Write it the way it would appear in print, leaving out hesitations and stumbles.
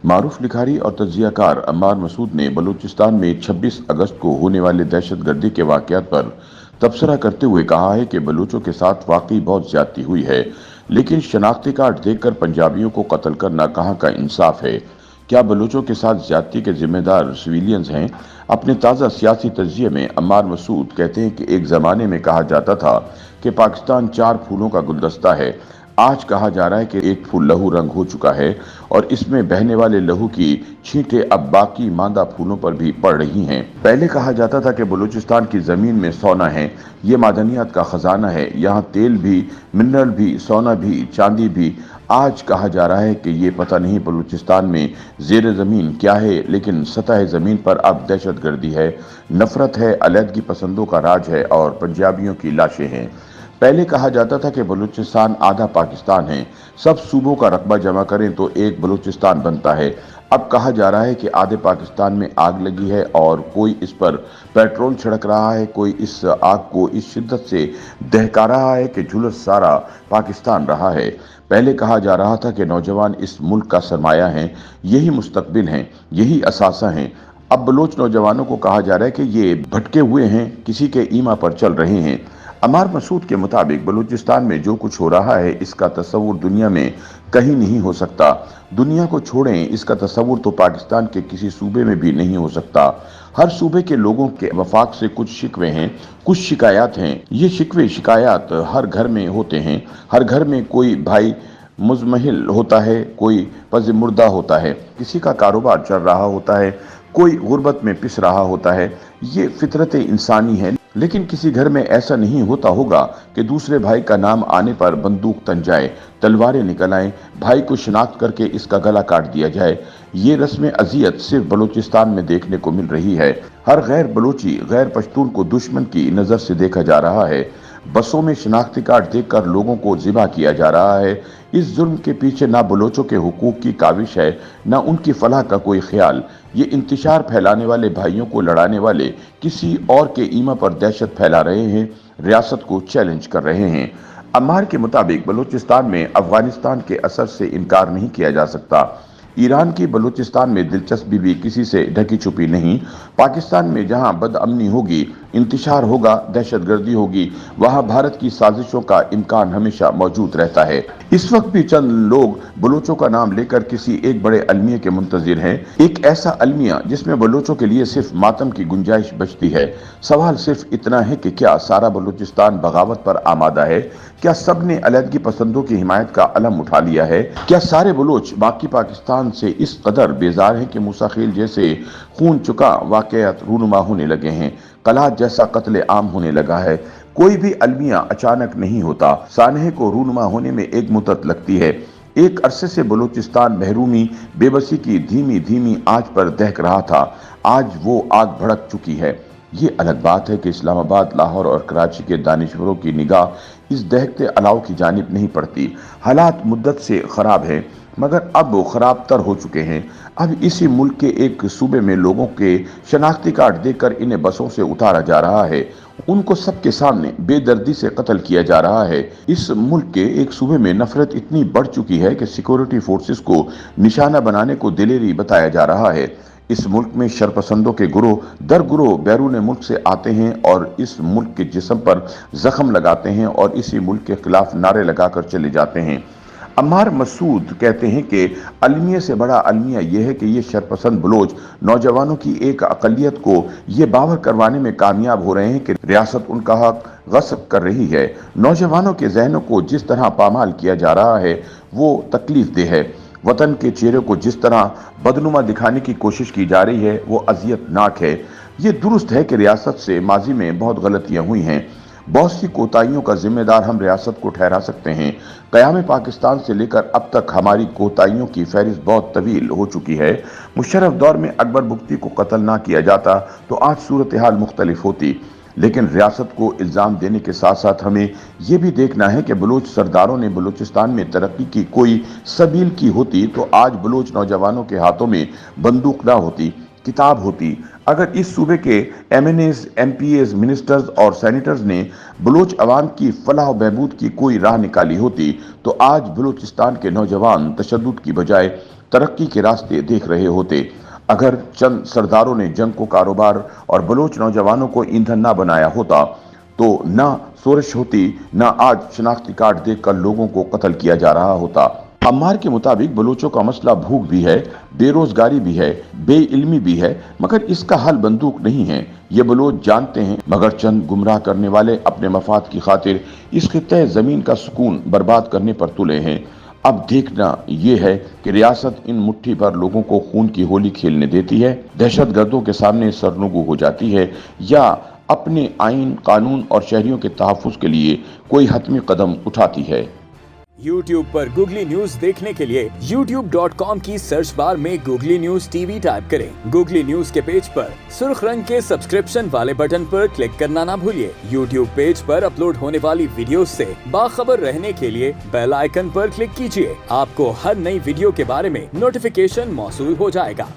मारूफ लिखारी और तज्जियाकार अम्मार मसूद ने बलूचिस्तान में 26 अगस्त को होने वाले दहशतगर्दी के वाक़यात पर तबसरा करते हुए कहा है कि बलूचों के साथ वाकई बहुत ज्यादती हुई है, लेकिन शनाख्ती कार्ड देखकर पंजाबियों को कत्ल करना कहाँ का इंसाफ है। क्या बलूचों के साथ ज्यादती के जिम्मेदार सिविलियंस हैं? अपने ताज़ा सियासी तजिए में अम्मार मसूद कहते हैं कि एक ज़माने में कहा जाता था कि पाकिस्तान 4 फूलों का गुलदस्ता है। आज कहा जा रहा है कि एक फूल लहू रंग हो चुका है और इसमें बहने वाले लहू की छींटें अब बाकी मादा फूलों पर भी पड़ रही हैं। पहले कहा जाता था कि बलूचिस्तान की जमीन में सोना है, ये मादनियात का खजाना है, यहाँ तेल भी, मिनरल भी, सोना भी, चांदी भी। आज कहा जा रहा है कि ये पता नहीं बलूचिस्तान में जेर जमीन क्या है, लेकिन सतह जमीन पर अब दहशतगर्दी है, नफरत है, अलहदगी पसंदों का राज है और पंजाबियों की लाशें हैं। पहले कहा जाता था कि बलूचिस्तान आधा पाकिस्तान है, सब सूबों का रकबा जमा करें तो एक बलूचिस्तान बनता है। अब कहा जा रहा है कि आधे पाकिस्तान में आग लगी है और कोई इस पर पेट्रोल छिड़क रहा है, कोई इस आग को इस शिद्दत से दहका रहा है कि झुलस सारा पाकिस्तान रहा है। पहले कहा जा रहा था कि नौजवान इस मुल्क का सरमाया हैं, यही मुस्तकबिल हैं, यही असासा हैं। अब बलोच नौजवानों को कहा जा रहा है कि ये भटके हुए हैं, किसी के ईमा पर चल रहे हैं। अमार मसूद के मुताबिक बलूचिस्तान में जो कुछ हो रहा है इसका तस्वुर दुनिया में कहीं नहीं हो सकता। दुनिया को छोड़ें, इसका तस्वुर तो पाकिस्तान के किसी सूबे में भी नहीं हो सकता। हर सूबे के लोगों के वफाक से कुछ शिकवे हैं, कुछ शिकायत हैं। ये शिकवे शिकायत हर घर में होते हैं। हर घर में कोई भाई मुजमहिल होता है, कोई पज़ मुर्दा होता है, किसी का कारोबार चल रहा होता है, कोई गुर्बत में पिस रहा होता है। ये फितरत इंसानी है। लेकिन किसी घर में ऐसा नहीं होता होगा कि दूसरे भाई का नाम आने पर बंदूक तन जाए, तलवारें निकल आए, भाई को शिनाख्त करके इसका गला काट दिया जाए। ये रस्म अजियत सिर्फ बलूचिस्तान में देखने को मिल रही है। हर गैर बलूची, गैर पश्तून को दुश्मन की नज़र से देखा जा रहा है। बसों में शिनाख्ती कार्ड देखकर लोगों को ज़िबा किया जा रहा है। इस जुल्म के पीछे ना बलोचों के हुकूक की काविश है, ना उनकी फलाह का कोई ख्याल। ये इंतशार फैलाने वाले भाइयों को लड़ाने वाले किसी और के ईमा पर दहशत फैला रहे हैं, रियासत को चैलेंज कर रहे हैं। अम्मार के मुताबिक बलूचिस्तान में अफगानिस्तान के असर से इनकार नहीं किया जा सकता। ईरान की बलूचिस्तान में दिलचस्पी भी किसी से ढकी छुपी नहीं। पाकिस्तान में जहां बदअमनी होगी, इंतशार होगा, दहशतगर्दी होगी, वहां भारत की साजिशों का इम्कान हमेशा मौजूद रहता है। इस वक्त भी चंद लोग बलूचों का नाम लेकर किसी एक बड़े अलमिया के मुंतजिर हैं, एक ऐसा अलमिया जिसमें बलूचों के लिए सिर्फ मातम की गुंजाइश बचती है। सवाल सिर्फ इतना है कि क्या सारा बलूचिस्तान बगावत पर आमादा है? क्या सब ने अलहदगी पसंदों की हिमायत का अलम उठा लिया है? क्या सारे बलूच बाकी पाकिस्तान से इस कदर बेजार हैं कि मूसा खेल जैसे खून चुका वाकयात रूनुमा होने लगे हैं, कलात जैसा कत्ले आम होने लगा है? कोई भी अलमिया अचानक नहीं होता। सानहे को रूनुमा होने में एक मुद्दत लगती है। एक अरसे से बलूचिस्तान महरूमी, बेबसी की धीमी धीमी आंच पर दहक रहा था। आज वो आग भड़क चुकी है। ये अलग बात है कि इस्लामाबाद, लाहौर और कराची के दानिशवरों की निगाह इस दहकते अलाव की जानिब नहीं पड़ती। हालात मुद्दत से खराब हैं, मगर अब वो खराब तर हो चुके हैं। अब इसी मुल्क के एक सूबे में लोगों के शनाख्ती कार्ड देखकर इन्हें बसों से उतारा जा रहा है, उनको सबके सामने बेदर्दी से कत्ल किया जा रहा है। इस मुल्क के एक सूबे में नफरत इतनी बढ़ चुकी है कि सिक्योरिटी फोर्सेस को निशाना बनाने को दिलेरी बताया जा रहा है। इस मुल्क में शरपसंदों के गुरोह दर गुरोह बैरून मुल्क से आते हैं और इस मुल्क के जिस्म पर जख्म लगाते हैं और इसी मुल्क के खिलाफ नारे लगाकर चले जाते हैं। अम्मार मसूद कहते हैं कि अलमिया से बड़ा अलमिया यह है कि ये शरपसंद बलोच नौजवानों की एक अकलियत को ये बावर करवाने में कामयाब हो रहे हैं कि रियासत उनका हक गस्ब कर रही है। नौजवानों के जहनों को जिस तरह पामाल किया जा रहा है वो तकलीफ दे है। वतन के चेहरे को जिस तरह बदनुमा दिखाने की कोशिश की जा रही है वो अजियतनाक है। ये दुरुस्त है कि रियासत से माजी में बहुत गलतियां हुई हैं। बहुत सी कोताहियों का जिम्मेदार हम रियासत को ठहरा सकते हैं। क़याम पाकिस्तान से लेकर अब तक हमारी कोताहियों की फहरिस्त बहुत तवील हो चुकी है। मुशर्रफ दौर में अकबर बुख्ती को कत्ल ना किया जाता तो आज सूरत हाल मुख्तलिफ होती। लेकिन रियासत को इल्ज़ाम देने के साथ साथ हमें यह भी देखना है कि बलूच सरदारों ने बलूचिस्तान में तरक्की की कोई सबील की होती तो आज बलूच नौजवानों के हाथों में बंदूक ना होती, किताब होती। अगर इस सूबे के एमएनएज, एमपीएज, मिनिस्टर्स और सेनेटर्स ने बलूच अवाम की फलाह बहबूद की कोई राह निकाली होती तो आज बलूचिस्तान के नौजवान तशद्दुद की बजाय तरक्की के रास्ते देख रहे होते। अगर चंद सरदारों ने जंग को कारोबार और बलूच नौजवानों को ईंधन ना बनाया होता तो ना शोरश होती, ना आज शनाख्ती कार्ड देकर लोगों को कत्ल किया जा रहा होता। अम्मार के मुताबिक बलूचों का मसला भूख भी है, बेरोजगारी भी है, बेइल्मी भी है, मगर इसका हल बंदूक नहीं है। ये बलूच जानते हैं, मगर चंद गुमराह करने वाले अपने मफाद की खातिर इस खित्ते जमीन का सुकून बर्बाद करने पर तुले हैं। अब देखना यह है कि रियासत इन मुट्ठी भर लोगों को खून की होली खेलने देती है, दहशत गर्दों के सामने सरनुगू हो जाती है, या अपने आइन, कानून और शहरियों के तहफ्फुज़ के लिए कोई हतमी कदम उठाती है। YouTube पर गूगली न्यूज देखने के लिए youtube.com की सर्च बार में गूगली न्यूज टीवी टाइप करें। गूगली न्यूज के पेज पर सुर्ख रंग के सब्सक्रिप्शन वाले बटन पर क्लिक करना ना भूलिए। YouTube पेज पर अपलोड होने वाली वीडियोस से बाखबर रहने के लिए बेल आइकन पर क्लिक कीजिए। आपको हर नई वीडियो के बारे में नोटिफिकेशन मौसूल हो जाएगा।